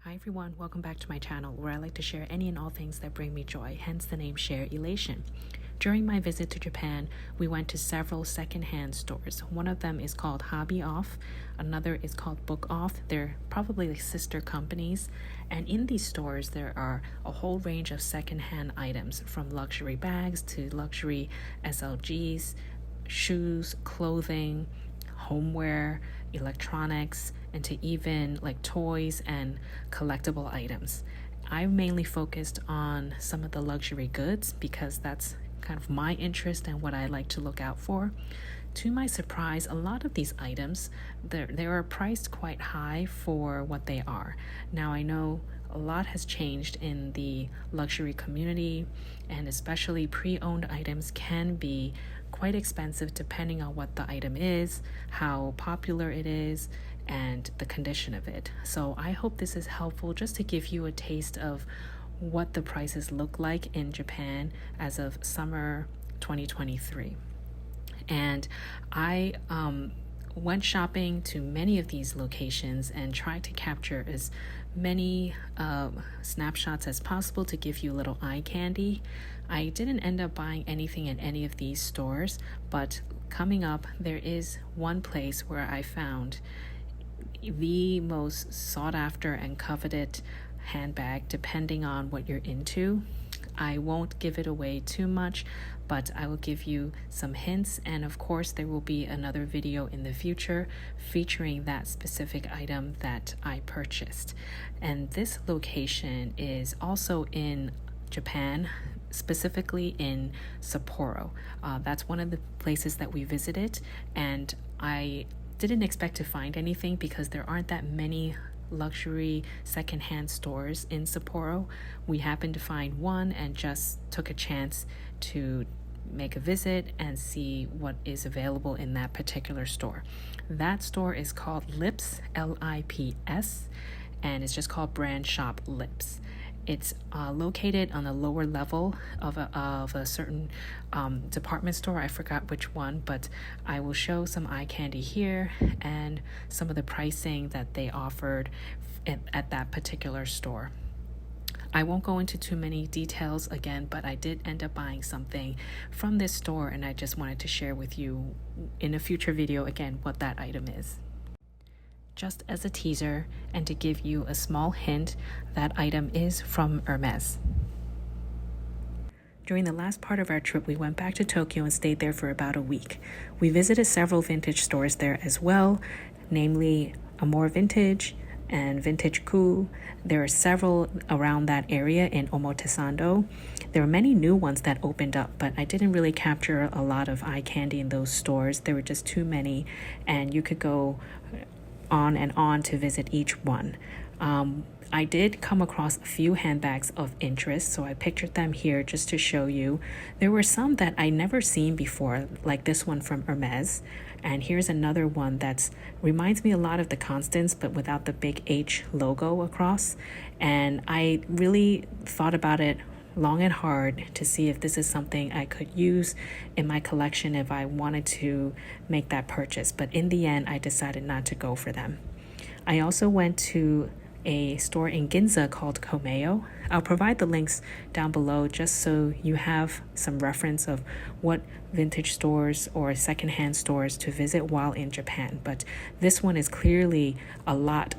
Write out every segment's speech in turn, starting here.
Hi everyone, welcome back to my channel where I like to share any and all things that bring me joy, hence the name Sharelation. During my visit to Japan, we went to several secondhand stores. One of them is called HobbyOff, another is called BookOff. They're probably like sister companies. And in these stores, there are a whole range of secondhand items, from luxury bags to luxury SLGs, shoes, clothing, homeware, electronics, and to even like toys and collectible items. I mainly focused on some of the luxury goods because that's kind of my interest and what I like to look out for. To my surprise, a lot of these items, they are priced quite high for what they are. Now I know a lot has changed in the luxury community, and especially pre-owned items can be quite expensive depending on what the item is, how popular it is, and the condition of it. So I hope this is helpful just to give you a taste of what the prices look like in Japan as of summer 2023. And I went shopping to many of these locations and tried to capture as many snapshots as possible to give you a little eye candy. I didn't end up buying anything in any of these stores, but coming up, there is one place where I found the most sought after and coveted handbag, depending on what you're into. I won't give it away too much, but I will give you some hints, and of course there will be another video in the future featuring that specific item that I purchased. And this location is also in Japan, specifically in Sapporo. That's one of the places that we visited, and I didn't expect to find anything because there aren't that many luxury secondhand stores in Sapporo. We happened to find one and just took a chance to make a visit and see what is available in that particular store. That store is called Lips, Lips, and it's just called Brand Shop Lips. It's located on the lower level of a certain department store. I forgot which one, but I will show some eye candy here and some of the pricing that they offered at that particular store. I won't go into too many details again, but I did end up buying something from this store, and I just wanted to share with you in a future video again what that item is. Just as a teaser and to give you a small hint, that item is from Hermes. During the last part of our trip, we went back to Tokyo and stayed there for about a week. We visited several vintage stores there as well, namely Amore Vintage and Vintage Qoo. There are several around that area in Omotesando. There are many new ones that opened up, but I didn't really capture a lot of eye candy in those stores. There were just too many, and you could go on and on to visit each one. I did come across a few handbags of interest, so I pictured them here just to show you. There were some that I never seen before, like this one from Hermes, and here's another one that reminds me a lot of the Constance, but without the big H logo across. And I really thought about it long and hard to see if this is something I could use in my collection if I wanted to make that purchase. But in the end, I decided not to go for them. I also went to a store in Ginza called Komehyo. I'll provide the links down below just so you have some reference of what vintage stores or secondhand stores to visit while in Japan. But this one is clearly a lot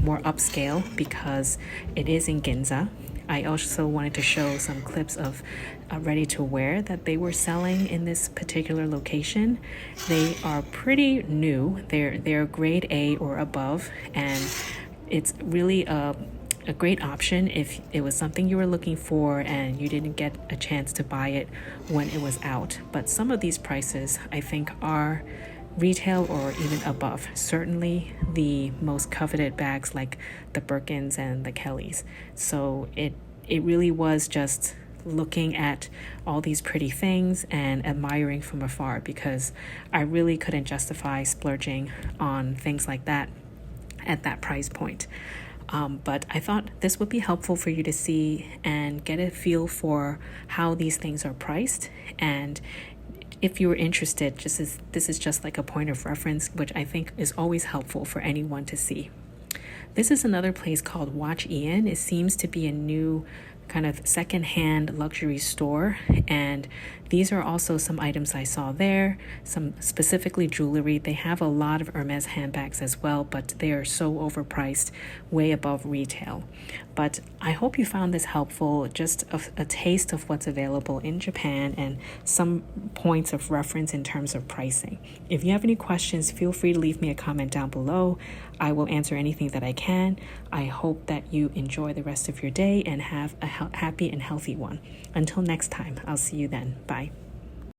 more upscale because it is in Ginza. I also wanted to show some clips of ready-to-wear that they were selling in this particular location. They are pretty new. They're grade A or above, and it's really a great option if it was something you were looking for and you didn't get a chance to buy it when it was out. But some of these prices, I think, are retail or even above. Certainly the most coveted bags like the Birkins and the Kellys. So it really was just looking at all these pretty things and admiring from afar, because I really couldn't justify splurging on things like that at that price point. But I thought this would be helpful for you to see and get a feel for how these things are priced. And if you were interested, this is just like a point of reference, which I think is always helpful for anyone to see. This is another place called Watchian. It seems to be a new kind of secondhand luxury store, and these are also some items I saw there, some specifically jewelry. They have a lot of Hermes handbags as well, but they are so overpriced, way above retail. But I hope you found this helpful, just a taste of what's available in Japan and some points of reference in terms of pricing. If you have any questions, feel free to leave me a comment down below. I will answer anything that I can. I hope that you enjoy the rest of your day and have a happy and healthy one. Until next time, I'll see you then. Bye.